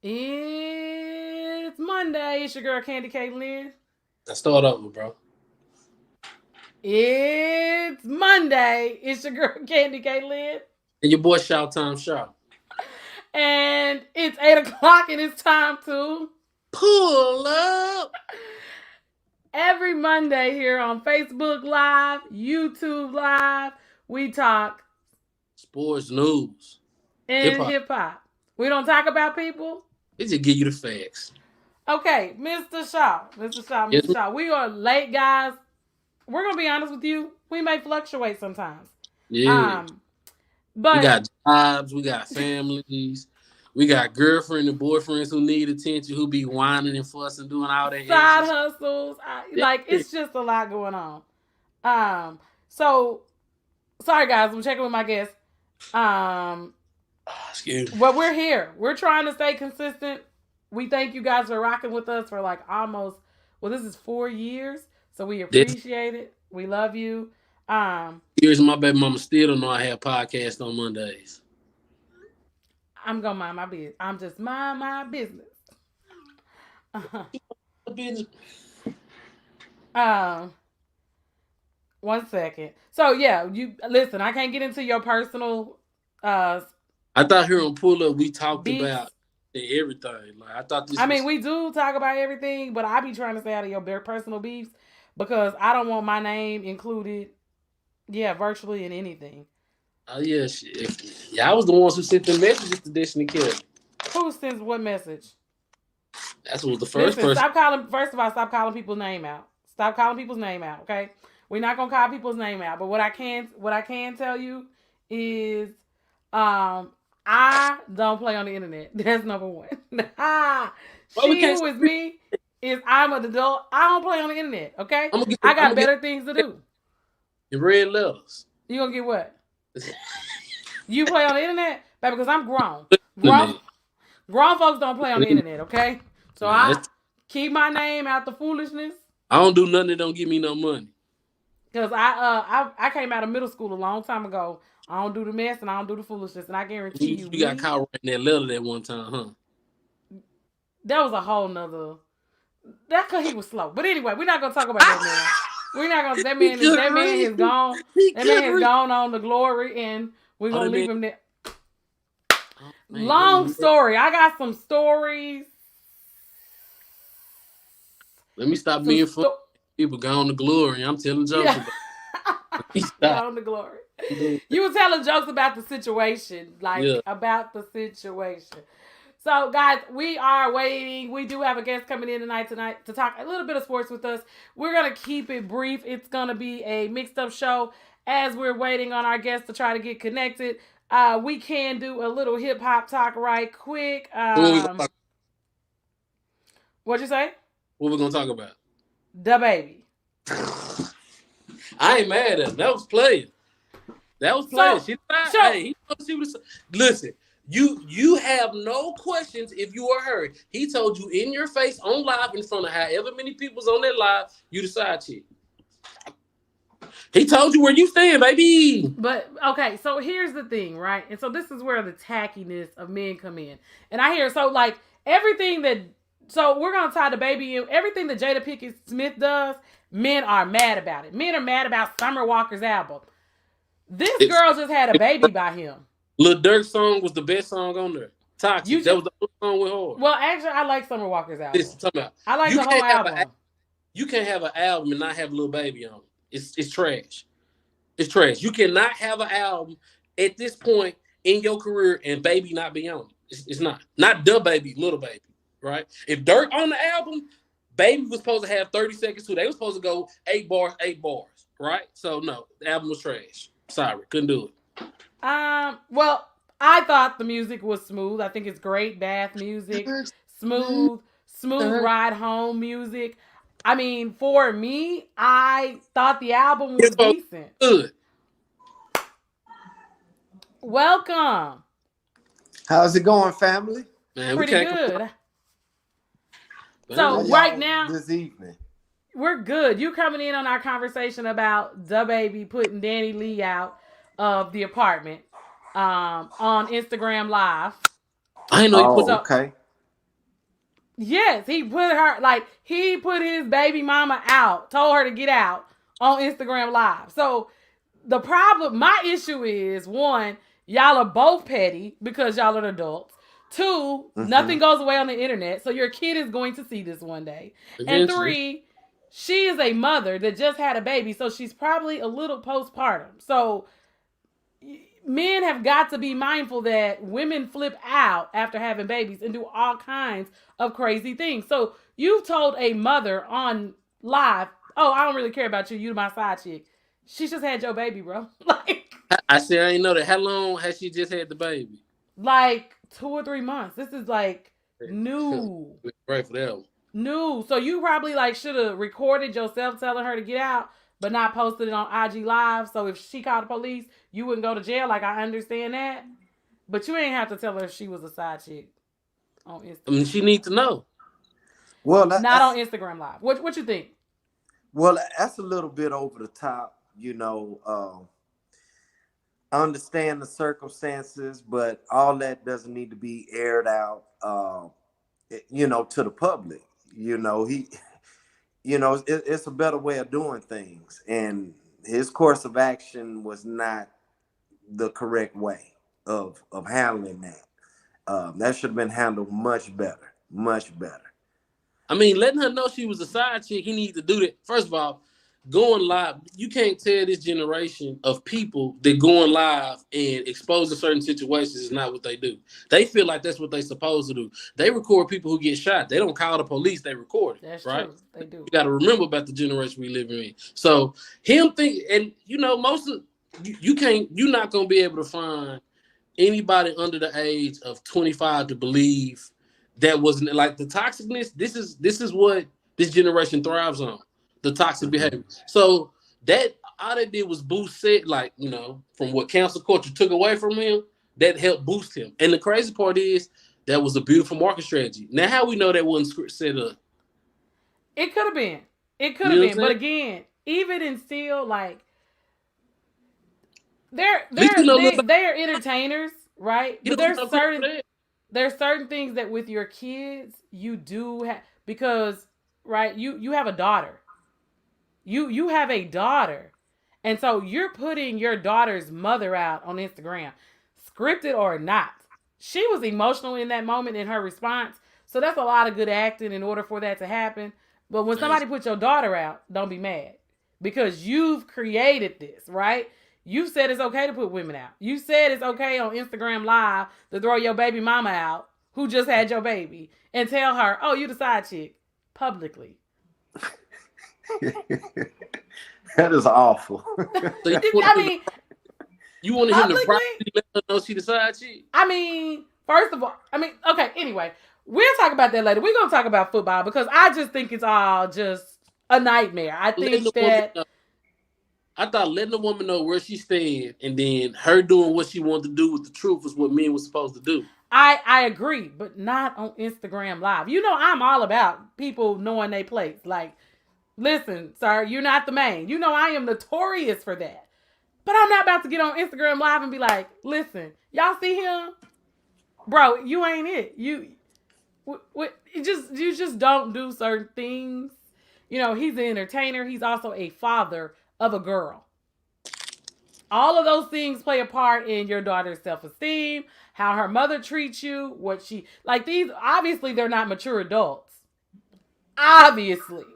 It's Monday. It's your girl Candy K. Lynn. I start over, bro. It's Monday. It's your girl Candy K. Lynn. And your boy Shout Time Shout. And it's 8 o'clock and it's time to Pull up. every Monday here on Facebook Live, YouTube Live, we talk Sports news. Hip in hop. hip hop. We don't talk about people. It just give you the facts. Okay, Mr. Shaw, Mr. Shaw, Yes, Mr. Shaw. We are late, guys. We're gonna be honest with you. We may fluctuate sometimes. yeah. Um, We but got jobs, we got families, we got girlfriend and boyfriends who need attention, who be whining and fussing, doing all that side extra shit. hustles, Yeah. like it's just a lot going on. So sorry guys, I'm checking with my guests. Excuse me. But we're here. We're trying to stay consistent. We thank you guys for rocking with us for like almost this is 4 years. So we This appreciate it. We love you. Um, years my baby mama still don't know I have podcasts on Mondays. I'm gonna mind my business. I'm just mind my business. Business. um, 1 second. So yeah, you listen. I can't get into your personal I thought here on Pull Up we talked beefs. about everything. Like I thought this I mean, was we do talk about everything, but I be trying to stay out of your personal beefs because I don't want my name included. Yeah, virtually in anything. oh yeah, shit. Yeah, I was the ones who sent the messages to Destiny Kelly. Who sends what message? That's what was the first Listen, person. stop calling. First of all, stop calling people's name out. Stop calling people's name out. Okay, we're not gonna call people's name out. But what I can tell you is, I don't play on the internet. That's number one. Well, we She can't. who is me is I'm an adult. I don't play on the internet. Okay, I'm gonna get. I I'm got gonna get better things to do. in red letters. You gonna get what? You play on the internet, baby? Because I'm grown. Grown, Internet. grown folks don't play on the internet. Okay, so Nah, I keep my name out the foolishness. I don't do nothing that don't give me no money. Cause I came out of middle school a long time ago. I don't do the mess and I don't do the foolishness, and I guarantee You, you, you got me caught writing that letter that one time, huh? that was a whole nother. That's cause he was slow. But anyway, we're not gonna talk about that man. We're not gonna. That He man is couldn't that man read. has gone. He That man couldn't has read. gone on to glory, and we're Oh, gonna that leave man. him there. Oh, Long man, story. I got some stories. let me stop Some being funny. People gone to glory. I'm telling jokes yeah. about it. Let me stop. Gone to glory. You were telling jokes about the situation, Yeah. like about the situation. So, guys, we are waiting. We do have a guest coming in tonight to talk a little bit of sports with us. We're gonna keep it brief. It's gonna be a mixed up show as we're waiting on our guest to try to get connected. We can do a little hip hop talk right quick. So What'd you say? what we gonna talk about? Da Baby. I ain't mad at him. That was playing. That was playing. So, She tried. so Hey, he told she was. Listen, you have no questions if you are her. He told you in your face on live in front of however many people's on that live. You the side chick. He told you where you stand, baby. But okay, so here's the thing, right? And so this is where the tackiness of men come in. And I hear so like everything that so we're gonna tie the baby in everything that Jada Pinkett Smith does, men are mad about it. Men are mad about Summer Walker's album. This It's, girl just had a baby by him. Lil Durk's song was the best song on there. You Toxic. That just was the only song with her. well, actually, I like Summer Walker's album. Listen, talking about I like you the whole can't have album. you can't have an album and not have a little baby on it. It's trash. It's trash. You cannot have an album at this point in your career and baby not be on it. It's not the baby, little baby, right? If Dirk on the album, baby was supposed to have 30 seconds too. They were supposed to go 8 bars, right? So no, the album was trash. Sorry, couldn't do it. Well, I thought the music was smooth. I think it's great bath music, smooth ride home music. I mean, for me, I thought the album was decent. Good. Welcome. How's it going, family? Man, we Pretty can't good. How So man, right y'all now, this evening? we're good. You coming in on our conversation about the baby putting Danny Lee out of the apartment on Instagram Live. I ain't know he put Oh, So okay. Yes, he put his baby mama out, told her to get out on Instagram Live. So my issue is one, y'all are both petty because y'all are adults. Two, nothing goes away on the internet, so your kid is going to see this one day. And Eventually. three, she is a mother that just had a baby, so she's probably a little postpartum. So men have got to be mindful that women flip out after having babies and do all kinds of crazy things. So you've told a mother on live, "Oh, I don't really care about you. You my side chick." She just had your baby, bro. I said I didn't know that. How long has she just had the baby? Like 2 or 3 months. This is like new. Right for that one. New. So you probably should have recorded yourself telling her to get out, but not posted it on IG Live. So if she called the police, you wouldn't go to jail. I understand that. But you ain't have to tell her she was a side chick on Instagram. I mean, she needs to know. Well, not on Instagram Live. What you think? Well, that's a little bit over the top. I understand the circumstances, but all that doesn't need to be aired out, to the public. It's a better way of doing things, and his course of action was not the correct way of handling that. That should have been handled much better. I mean, letting her know she was a side chick, he needs to do that. First of all, going live, you can't tell this generation of people that going live and exposing certain situations is not what they do. They feel like that's what they're supposed to do. They record people who get shot. They don't call the police, they record it. That's right? True. They do. You got to remember about the generation we live in. So him think, and most of you're not going to be able to find anybody under the age of 25 to believe that wasn't like the toxicness. This is what this generation thrives on, the toxic behavior. So that all they did was boost it, from what cancel culture took away from him, that helped boost him. And the crazy part is that was a beautiful market strategy. Now, how we know that wasn't set up? It could have been. But again, even in still they're entertainers, right? But there's certain things that with your kids you do have, because you have a daughter. You have a daughter. And so you're putting your daughter's mother out on Instagram, scripted or not. She was emotional in that moment in her response. So that's a lot of good acting in order for that to happen. But when somebody puts your daughter out, don't be mad. Because you've created this, right? You said it's okay to put women out. You said it's okay on Instagram Live to throw your baby mama out who just had your baby and tell her, "Oh, you the side chick," publicly. That is awful. So you wanted him to privately let her know she the side chick? First of all, okay, anyway, we'll talk about that later. We're going to talk about football because I just think it's all just a nightmare. I thought letting the woman know where she stands and then her doing what she wanted to do with the truth was what men were supposed to do. I agree, but not on Instagram Live. I'm all about people knowing their place. Listen, sir, you're not the main. I am notorious for that. But I'm not about to get on Instagram Live and be like, "Listen, y'all see him? Bro, you ain't it. You just don't do certain things." He's an entertainer. He's also a father of a girl. All of those things play a part in your daughter's self-esteem, how her mother treats you, these, obviously they're not mature adults. Obviously.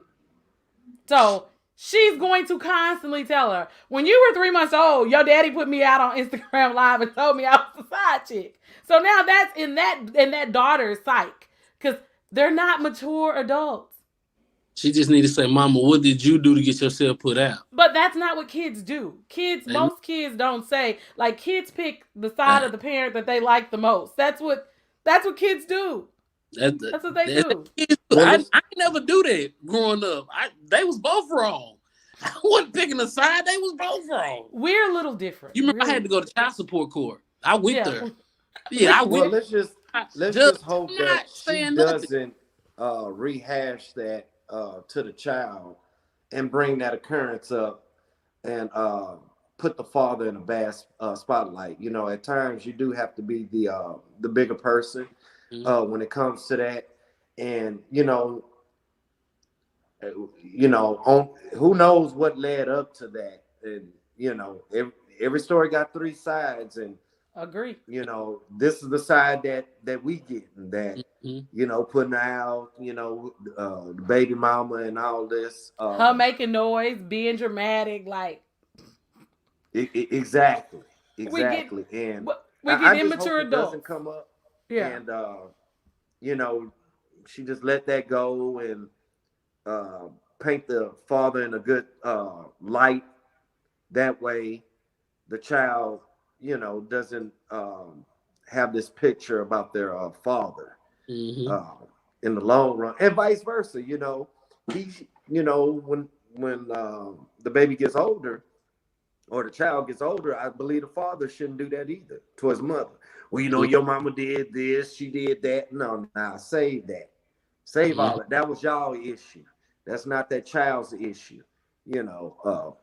So she's going to constantly tell her, "When you were 3 months old, your daddy put me out on Instagram Live and told me I was a side chick." So now that's in that daughter's psyche, because they're not mature adults. She just need to say, "Mama, what did you do to get yourself put out?" But that's not what kids do. Most kids don't say. Kids pick the side of the parent that they like the most. That's what kids do. That's what they do. I never do that growing up. They was both wrong. I wasn't picking a side. They was both wrong. We're a little different. You remember I had to go to child support court. I went there. Yeah, I went. Well, let's just hope that she doesn't rehash that to the child and bring that occurrence up and put the father in a bad spotlight. At times you do have to be the bigger person when it comes to that. and on who knows what led up to that, and every story got three sides, and agree. This is the side that we get, and that Mm-hmm. putting out the baby mama and all this, Her making noise, being dramatic, like exactly, we get and we get I just hope immature it doesn't adults. come up, Yeah. and she just let that go, and uh, paint the father in a good light. That way, the child, doesn't have this picture about their father Mm-hmm. uh, in the long run, and vice versa. He, when the baby gets older or the child gets older, I believe the father shouldn't do that either to his mother. Well, your mama did this, she did that. No, nah, save that. Save all that. That was y'all issue. That's not that child's issue.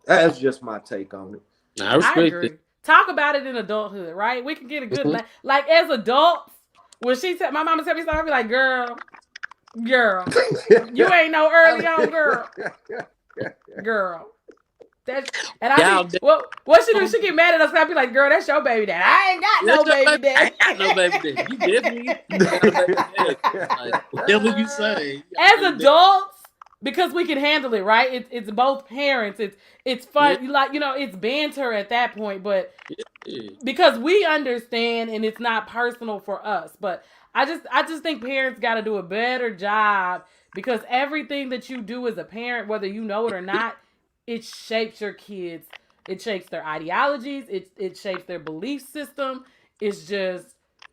That's just my take on it. I I respect it. agree. Talk about it in adulthood, right? We can get a good Mm-hmm. like as adults. When she said, my mama tell me something, I be like, girl, you ain't no early on, girl. That's and I Y'all, be what she do? She get mad at us. And I be like, girl, that's your baby dad. I ain't got that's no your baby baby. I dad. ain't got no baby daddy. You definitely got a baby daddy. Like, whatever you say, you got a As baby daddy. adults, because we can handle it, right? It's both parents. It's Yeah, fun. Like it's banter at that point, but yeah. because we understand and it's not personal for us. But I just think parents got to do a better job, because everything that you do as a parent, whether you know it or not, it shapes your kids. It shapes their ideologies. It shapes their belief system. It's just,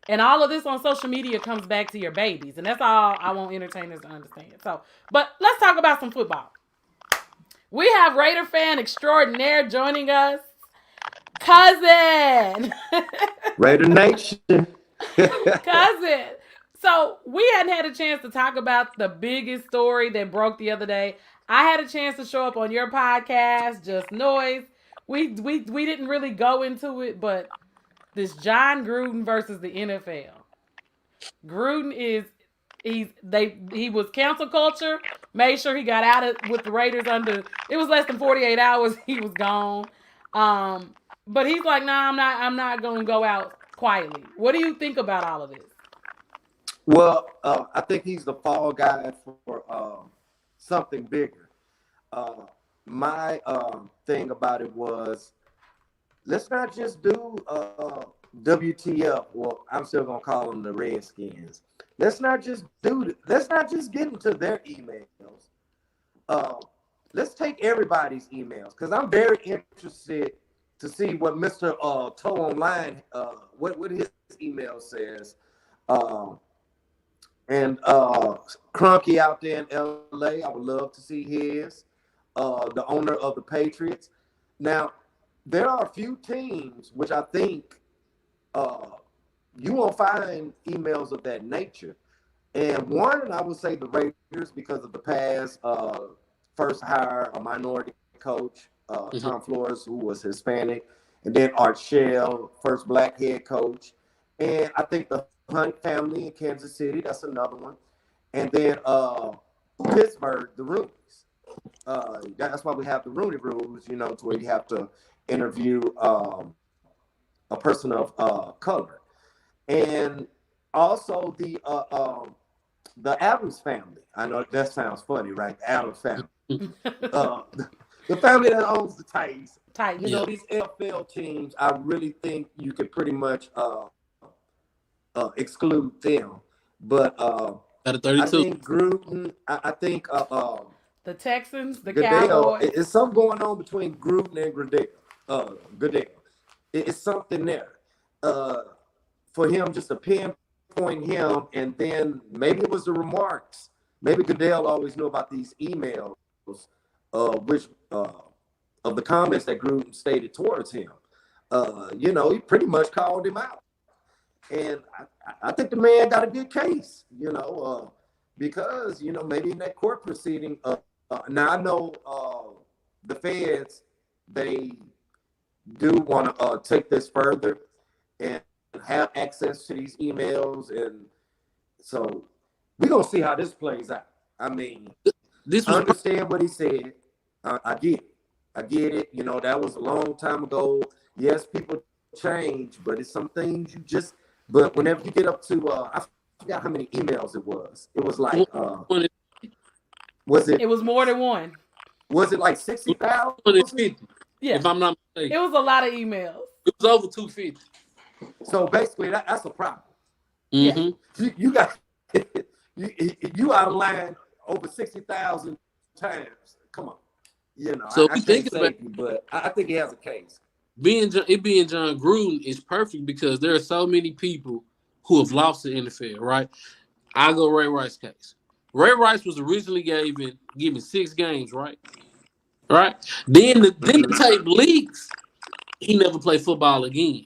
and all of this on social media comes back to your babies, and that's all I want entertainers to understand. So, but let's talk about some football. We have Raider fan extraordinaire joining us, cousin. Raider Nation. Cousin. So we hadn't had a chance to talk about the biggest story that broke the other day. I had a chance to show up on your podcast, Just Noise. We didn't really go into it, but this Jon Gruden versus the NFL. Gruden is he was cancel culture. Made sure he got out of with the Raiders under. It was less than 48 hours. He was gone. But he's like, nah, I'm not gonna go out quietly. What do you think about all of this? Well, I think he's the fall guy for something bigger. Uh, my thing about it was, let's not just do WTF. Well, I'm still gonna call them the Redskins. Let's not just get into their emails. Uh, let's take everybody's emails, because I'm very interested to see what Mr. Toe Online what his email says. Um, and Cronky out there in LA, I would love to see his. The owner of the Patriots. Now, there are a few teams which I think uh, you won't find emails of that nature. And one, I would say the Raiders, because of the past first hire a minority coach, Mm-hmm. Tom Flores, who was Hispanic, and then Art Shell, first black head coach. And I think the Hunt family in Kansas City, that's another one. And then Pittsburgh, the Rooneys. That's why we have the Rooney rules, to where you have to interview a person of color. And also the Adams family. I know that sounds funny, right? The Adams family. Uh, the family that owns the Titans. Titans. Yeah. These NFL teams, I really think you could pretty much exclude them. But Got a I 32. think Gruden, I think The Texans, the Goodell, Cowboys. it's something going on between Gruden and Goodell. It's something there. For him just to pinpoint him, and then maybe it was the remarks. Maybe Goodell always knew about these emails, which of the comments that Gruden stated towards him. He pretty much called him out, and I think the man got a good case. Because maybe in that court proceeding. Now I know the feds, they do want to take this further and have access to these emails, and so we're gonna see how this plays out. I mean, This I was understand what he said. I get it. I get it. You know, that was a long time ago. Yes, people change, but it's some things you just. But whenever you get up to, I forgot how many emails it was. It was like, was it? It was more than one. Was it like 60,000? 250, Yeah. if I'm not mistaken. It was a lot of emails. It was over 250. So basically, that's a problem. Mm-hmm. You got you out of line over 60,000 times. Come on, you know. So I we can't think say about you, but I think he has a case. being Jon Gruden is perfect because there are so many people who have lost the NFL. Right? I go Ray Rice case. Ray Rice was originally given 6 games. Right? Right? Then the tape leaks. He never played football again.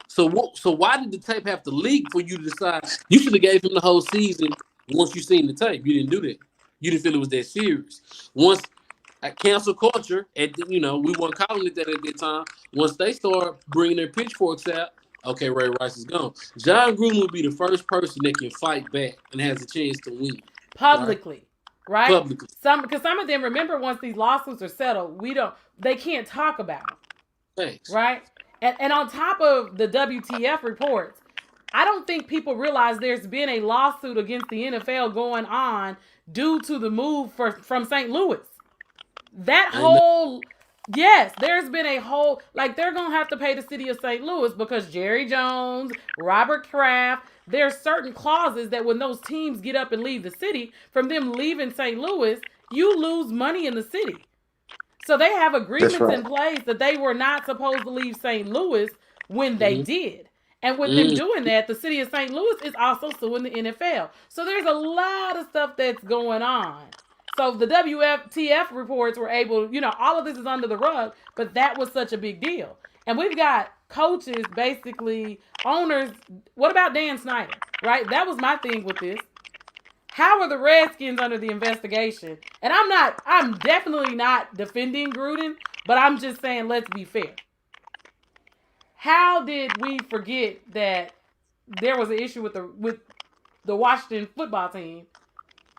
So why did the tape have to leak for you to decide? You should have gave him the whole season once you seen the tape. You didn't do that. You didn't feel it was that serious. Once at cancel culture, we weren't calling it that at that time. Once they start bringing their pitchforks out, okay, Ray Rice is gone. Jon Gruden will be the first person that can fight back and has a chance to win publicly, right? Publicly. Because some of them, remember, once these lawsuits are settled, they can't talk about them. Thanks. Right? And on top of the WTF reports, I don't think people realize there's been a lawsuit against the NFL going on due to the move from St. Louis. Yes, there's been a whole, like, they're going to have to pay the city of St. Louis because Jerry Jones, Robert Kraft, there's certain clauses that when those teams get up and leave the city, from them leaving St. Louis, you lose money in the city. So they have agreements in place that they were not supposed to leave St. Louis when they did. And with them doing that, the city of St. Louis is also suing the NFL. So there's a lot of stuff that's going on. So the WTF reports were able, all of this is under the rug, but that was such a big deal. And we've got coaches, basically owners. What about Dan Snyder, right? That was my thing with this. How are the Redskins under the investigation? And I'm definitely not defending Gruden, but I'm just saying, let's be fair. How did we forget that there was an issue with the Washington football team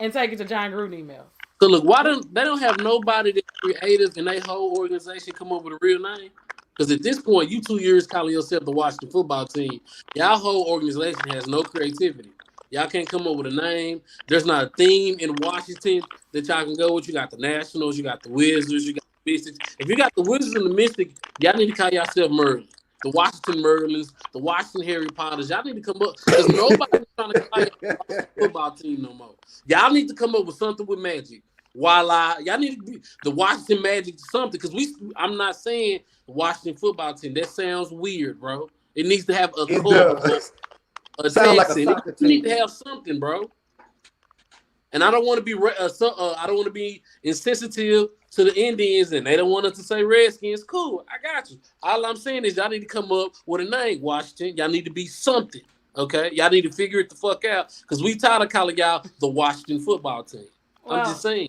and take it to Jon Gruden email? So look, why they don't have nobody that's creative in their whole organization come up with a real name? Because at this point, you 2 years calling yourself the Washington football team, y'all whole organization has no creativity. Y'all can't come up with a name. There's not a theme in Washington that y'all can go with. You got the Nationals, you got the Wizards, you got the Mystics. If you got the Wizards and the Mystics, y'all need to call yourself Merlin. The Washington Merlins, the Washington Harry Potters. Y'all need to come up because nobody's trying to call y'all the football team no more. Y'all need to come up with something with magic. Voila. Y'all need to be the Washington Magic something because I'm not saying the Washington football team. That sounds weird, bro. It needs to have a does. Sound like a soccer team. You need to have something, bro. And I don't want to be I don't want to be insensitive to the Indians, and they don't want us to say Redskins. Cool, I got you. All I'm saying is y'all need to come up with a name, Washington. Y'all need to be something, okay? Y'all need to figure it the fuck out because we tired of calling y'all the Washington football team. Well, I'm just saying.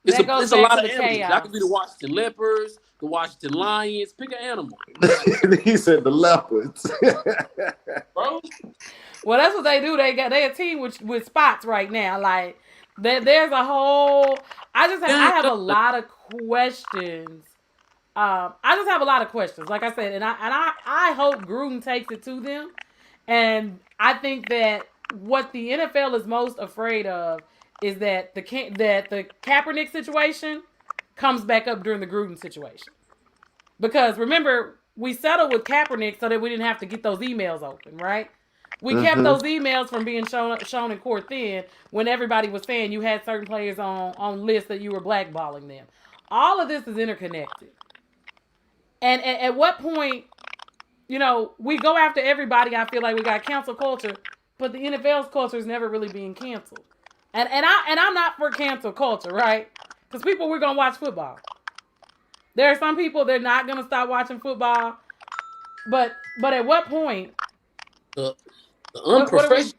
It's a lot of animals. Y'all could be the Washington Leopards, the Washington Lions. Pick an animal. He said the Leopards. Bro. Well, that's what they do. They a team with spots right now. Like there's a whole. I have a lot of questions. I just have a lot of questions. Like I said, and I hope Gruden takes it to them. And I think that what the NFL is most afraid of is that the Kaepernick situation comes back up during the Gruden situation. Because remember, we settled with Kaepernick so that we didn't have to get those emails open, right? We kept those emails from being shown in court then when everybody was saying you had certain players on lists that you were blackballing them. All of this is interconnected. And at what point, we go after everybody. I feel like we got cancel culture, but the NFL's culture is never really being canceled. And I'm not for cancel culture, right? Because we're gonna watch football. There are some people they're not gonna stop watching football. But at what point? The unprofessional.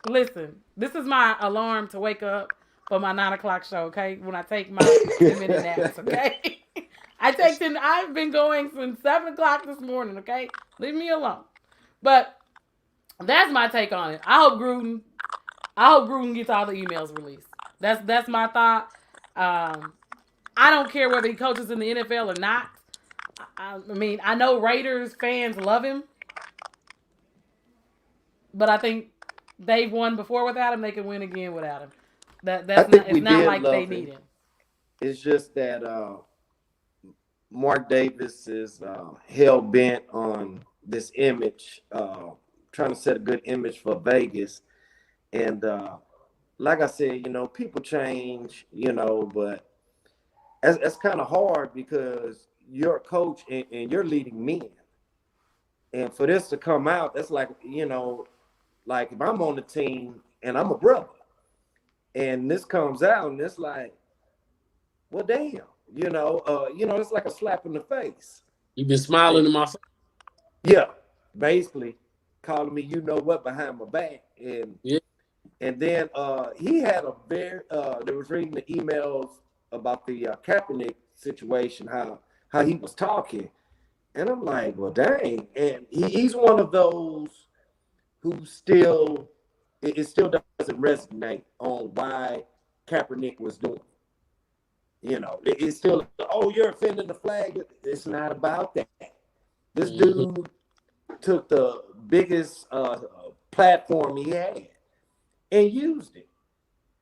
Listen, this is my alarm to wake up for my 9:00 show. Okay, when I take my 10-minute naps. Okay, I've been going since 7:00 this morning. Okay, leave me alone. But that's my take on it. I hope Gruden I hope Gruden gets all the emails released. That's my thought. I don't care whether he coaches in the NFL or not. I mean, I know Raiders fans love him, but I think they've won before without him. They can win again without him. I That's think not. It's we not did like they love need him. him. It's just that Mark Davis is hell bent on this image, trying to set a good image for Vegas. And like I said, people change, but that's kind of hard because you're a coach and you're leading men. And for this to come out, that's like, like if I'm on the team and I'm a brother and this comes out and it's like, well, damn, it's like a slap in the face. You've been smiling in my face. Yeah, basically calling me, behind my back, and then he had a very. They was reading the emails about the Kaepernick situation, how he was talking, and I'm like, well, dang, and he's one of those who it still doesn't resonate on why Kaepernick was doing. It's still, oh, you're offending the flag. It's not about that. This dude took the biggest platform he had and used it.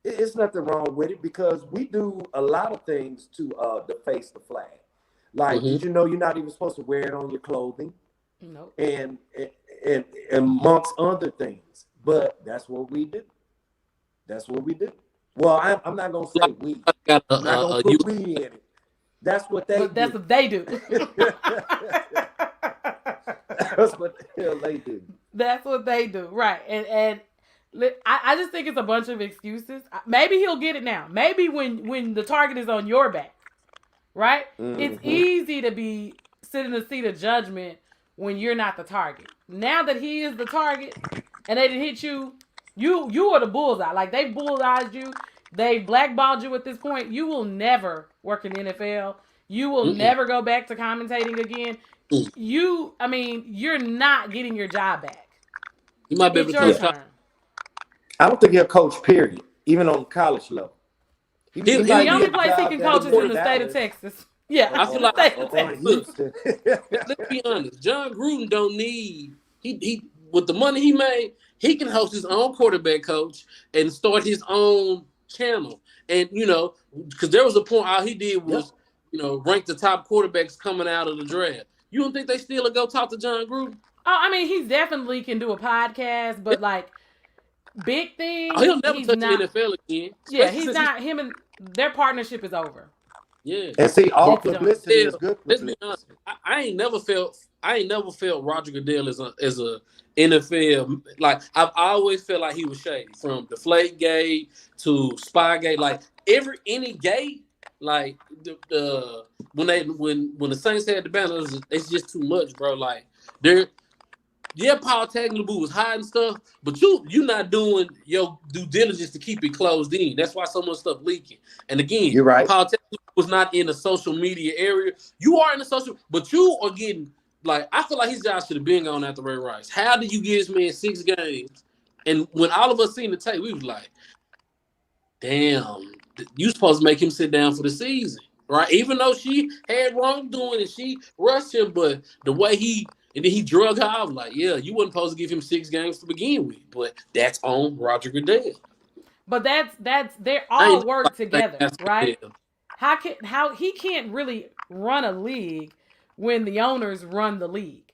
It's nothing wrong with it because we do a lot of things to deface the flag. Like, did you know you're not even supposed to wear it on your clothing? Nope. And amongst other things. But that's what we do. That's what we do. Well, I'm not gonna say we. I'm not gonna put we in it. That's what they do. That's what they do. That's what the hell they do. That's what they do, right? And I just think it's a bunch of excuses. Maybe he'll get it now. Maybe when the target is on your back, right? Mm-hmm. It's easy to be sitting in the seat of judgment when you're not the target. Now that he is the target and they didn't hit you, you are the bullseye. Like, they bullseyed you. They blackballed you at this point. You will never work in the NFL. You will never go back to commentating again. You're not getting your job back. You might be able to coach. Turn. I don't think he'll coach, period, even on college level. The only place he can coach is in the state of Texas. Yeah, I feel like Houston. Let's be honest. Jon Gruden don't need he with the money he made, he can host his own quarterback coach and start his own channel. And because there was a point all he did was rank the top quarterbacks coming out of the draft. You don't think they still would go talk to Jon Gruden? Oh, he definitely can do a podcast, but like big thing. Oh, he'll never touch the NFL again. Yeah, he's not. Him and their partnership is over. Yeah, and see, all publicity is good publicity. Let's be honest. I ain't never felt Roger Goodell as a NFL. Like, I've always felt like he was shady, from Deflategate to Spygate. Like, any gate. Like when the Saints had the banner, it's just too much, bro. Like, Paul Tagliabue was hiding stuff, but you not doing your due diligence to keep it closed in. That's why so much stuff leaking. And again, you're right. Paul Tagliabue was not in the social media area. You are in the social, but you are getting, like, I feel like his job should have been gone after Ray Rice. How did you give this man 6 games? And when all of us seen the tape, we was like, damn, you supposed to make him sit down for the season, right? Even though she had wrongdoing and she rushed him, but the way and then he drug her out, like, yeah, you wasn't supposed to give him 6 games to begin with, but that's on Roger Goodell. But that's they all work together, right? How he can't really run a league when the owners run the league.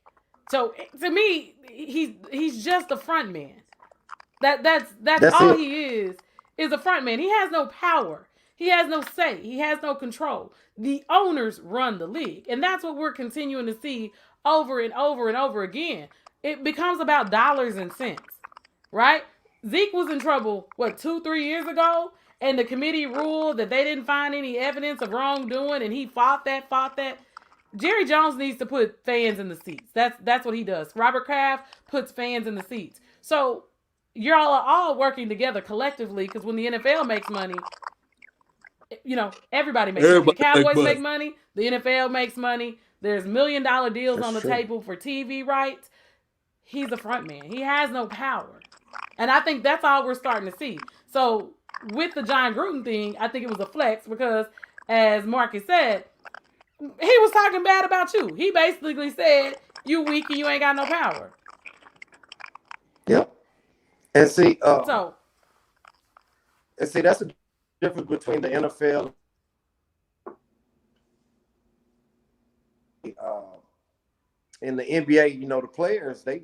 So to me, he's just a front man. That's all he is a front man. He has no power. He has no say. He has no control. The owners run the league, and that's what we're continuing to see over and over and over again. It becomes about dollars and cents, right? Zeke was in trouble, 2-3 years ago? And the committee ruled that they didn't find any evidence of wrongdoing, and he fought that. Jerry Jones needs to put fans in the seats. That's what he does. Robert Kraft puts fans in the seats. So you're all working together collectively, because when the NFL makes money, everybody makes money. The Cowboys make money. The NFL makes money. There's $1 million deals on the table for TV rights. He's a front man. He has no power. And I think that's all we're starting to see. So with the Jon Gruden thing, I think it was a flex because, as Marcus said, he was talking bad about you. He basically said you weak and you ain't got no power. Yep. And see, So that's the difference between the NFL and the NBA. You know, the players, they,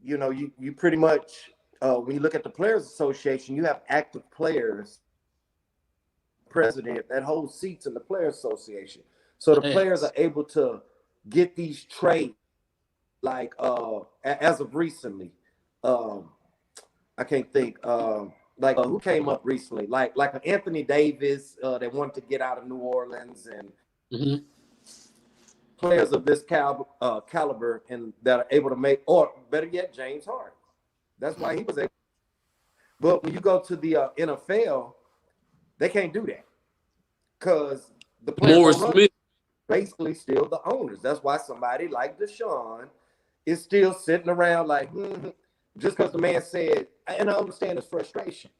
you know, you pretty much when you look at the Players Association, you have active players, president that holds seats in the Players Association. So the players are able to get these trades like as of recently. I can't think like who came up recently, like an Anthony Davis that wanted to get out of New Orleans, and players of this caliber and that are able to make, or better yet, James Harden. That's why he was able. But when you go to the NFL, they can't do that because the players basically still the owners. That's why somebody like Deshaun is still sitting around like, just because the man said, and I understand his frustration.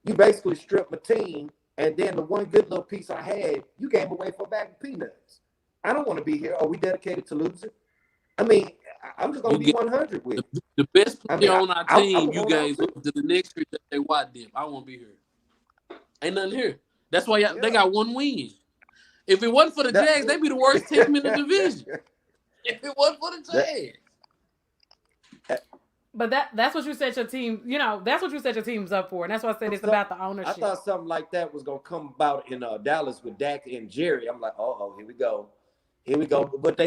You basically stripped my team, and then the one good little piece I had, you gave away for a bag of peanuts. I don't want to be here. Are we dedicated to losing? I mean, I'm just going to be 100 with the best player on our team. You guys go to the next year. They watch them. I won't be here. Ain't nothing here. That's why they got one win. If it wasn't for the Jags, they'd be the worst team in the division. If it wasn't for the Jags. But that's what you set your team, you know, that's what you set your teams up for. And that's why I said it's about the ownership. I thought something like that was going to come about in Dallas with Dak and Jerry. I'm like, here we go. Here we go. But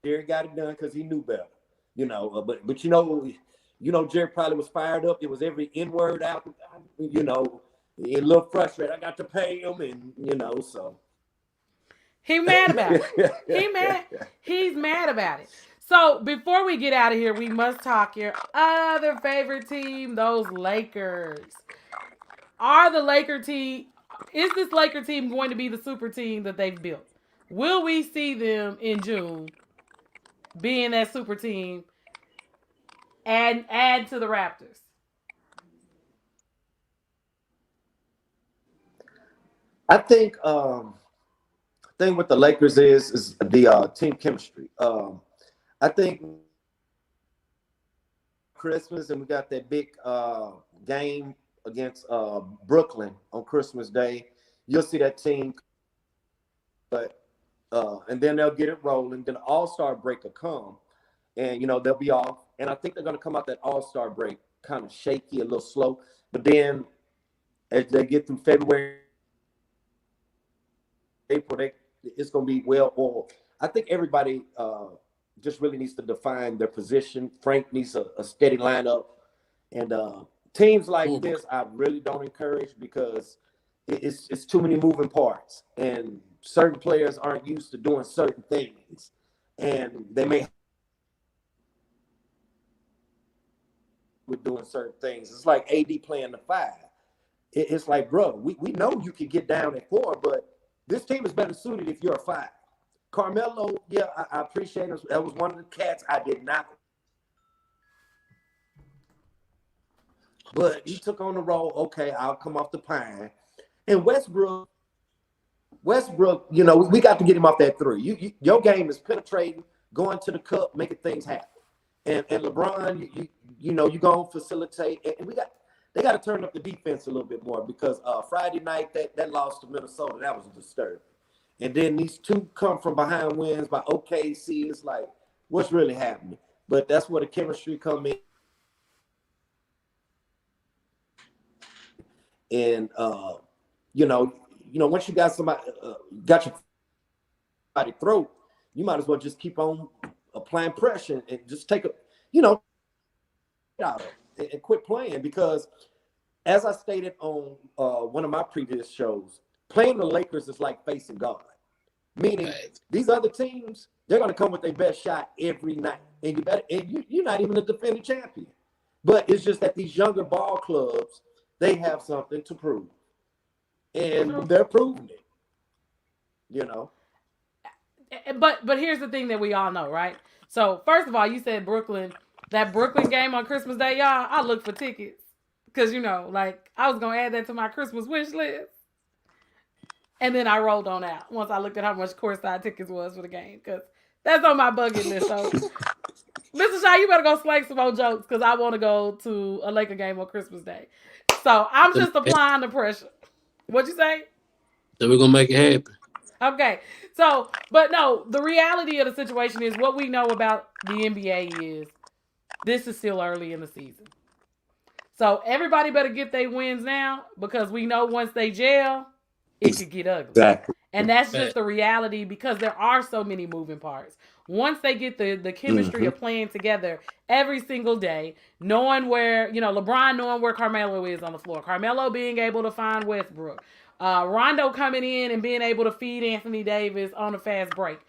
Jerry got it done because he knew better, you know. But you know, Jerry probably was fired up. It was every N-word out, you know, a little frustrated. I got to pay him, and you know, so he mad about it. He's mad about it. So before we get out of here, we must talk your other favorite team, those LaKers. Is this Laker team going to be the super team that they've built? Will we see them in June being that super team and add to the Raptors? I think thing with the Lakers is the team chemistry. I think Christmas, and we got that big game against Brooklyn on Christmas Day. You'll see that team, but and then they'll get it rolling. Then the All-Star break will come, and you know they'll be off. And I think they're going to come out that All-Star break kind of shaky, a little slow. But then as they get through February, April, it's going to be well oiled. I think everybody just really needs to define their position. Frank needs a steady lineup, and teams like this I really don't encourage because it's too many moving parts, and certain players aren't used to doing certain things, and they may with doing certain things. It's like AD playing the 5. It's like, bro, we know you can get down at 4, but this team is better suited if you're a 5. Carmelo, yeah, I appreciate it. That was one of the cats I did not. But he took on the role. Okay, I'll come off the pine. And Westbrook, you know, we got to get him off that 3. Your game is penetrating, going to the cup, making things happen. And LeBron, you know, you go and facilitate. And they got to turn up the defense a little bit more because Friday night that loss to Minnesota, that was disturbing. And then these two come from behind wins by OKC. It's like, what's really happening? But that's where the chemistry come in. And you know, once you got somebody got your body throat, you might as well just keep on applying pressure and just take out and quit playing because, as I stated on one of my previous shows, playing the Lakers is like facing God. Meaning these other teams, they're going to come with their best shot every night, and you're not even a defending champion. But it's just that these younger ball clubs, they have something to prove, and they're proving it. You know. But here's the thing that we all know, right? So first of all, you said Brooklyn That Brooklyn game on Christmas Day, y'all, I looked for tickets. Because, like, I was going to add that to my Christmas wish list. And then I rolled on out once I looked at how much courtside tickets was for the game. Because that's on my bucket list. So, Mr. Shaw, you better go slay some more jokes because I want to go to a Laker game on Christmas Day. So, I'm just applying the pressure. What'd you say? So we're going to make it happen. Okay. So, but no, the reality of the situation is what we know about the NBA is this is still early in the season. So everybody better get their wins now because we know once they gel, it could get ugly. Exactly. And that's just the reality because there are so many moving parts. Once they get the chemistry of playing together every single day, knowing where, LeBron knowing where Carmelo is on the floor, Carmelo being able to find Westbrook, Rondo coming in and being able to feed Anthony Davis on a fast break.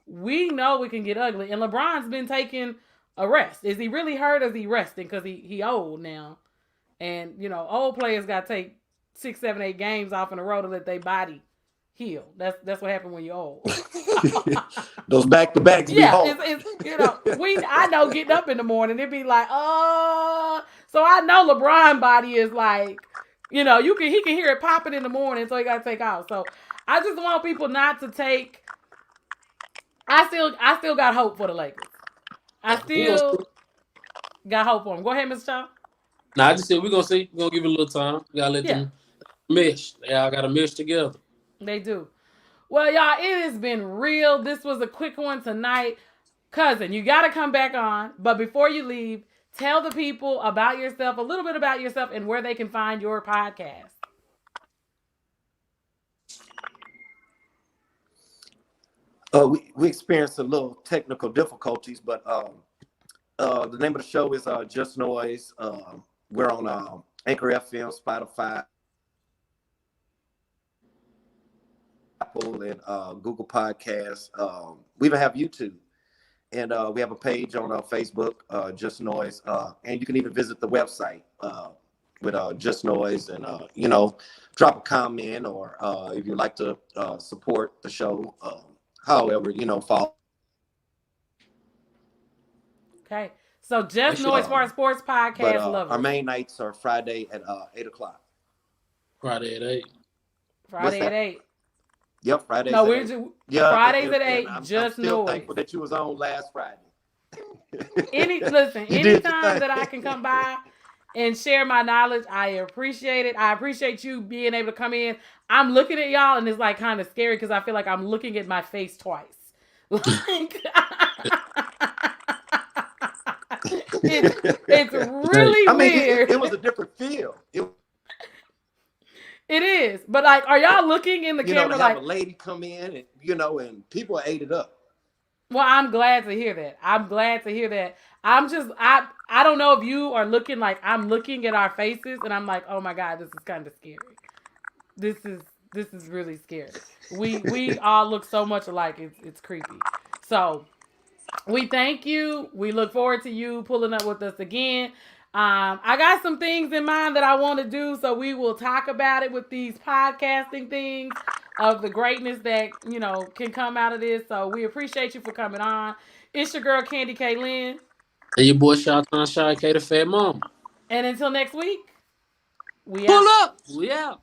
We know it can get ugly. And LeBron's been taking a rest. Is he really hurt or is he resting? Because he old now. And, old players got to take 6, 7, 8 games off in a row to let their body heal. That's what happened when you're old. Those back-to-backs be hard. I know getting up in the morning, it'd be like, so I know LeBron body is like, he can hear it popping in the morning, so he got to take off. So I just want people not to take. I still got hope for the Lakers. I still got hope for them. Go ahead, Mr. Shaw. I just said we're gonna see. We're gonna give it a little time. We gotta let them mesh. They all gotta mesh together. They do. Well, y'all, it has been real. This was a quick one tonight. Cousin, you gotta come back on. But before you leave, tell the people about yourself, a little bit about yourself, and where they can find your podcast. We experienced a little technical difficulties, but the name of the show is Just Noise. We're on Anchor FM, Spotify, Apple, and Google Podcasts. We even have YouTube. And we have a page on Facebook, Just Noise. And you can even visit the website with Just Noise and, drop a comment or if you'd like to support the show, however, follow. Okay. So Just Noise for our sports podcast. Love our main nights are Friday at 8 o'clock. Friday at 8. Friday at 8. Yep, Fridays no, at we're 8. Just, Fridays at 8, I'm Just still Noise. thankful that you was on last Friday. Anytime that I can come by and share my knowledge, I appreciate it. I appreciate you being able to come in. I'm looking at y'all and it's like kind of scary because I feel like I'm looking at my face twice. Like it's really weird. It was a different feel. It is, but like, are y'all looking in the camera like have a lady come in and and people ate it up? Well, I'm glad to hear that. I don't know if you are looking like I'm looking at our faces and I'm like, oh my God, this is kind of scary. This is really scary. We all look so much alike. It's creepy. So we thank you. We look forward to you pulling up with us again. I got some things in mind that I want to do, so we will talk about it with these podcasting things of the greatness that, can come out of this. So we appreciate you for coming on. It's your girl, Candy K. Lynn. And your boy, Shy K, the Fat Mama. And until next week, we Pull out. up. We out.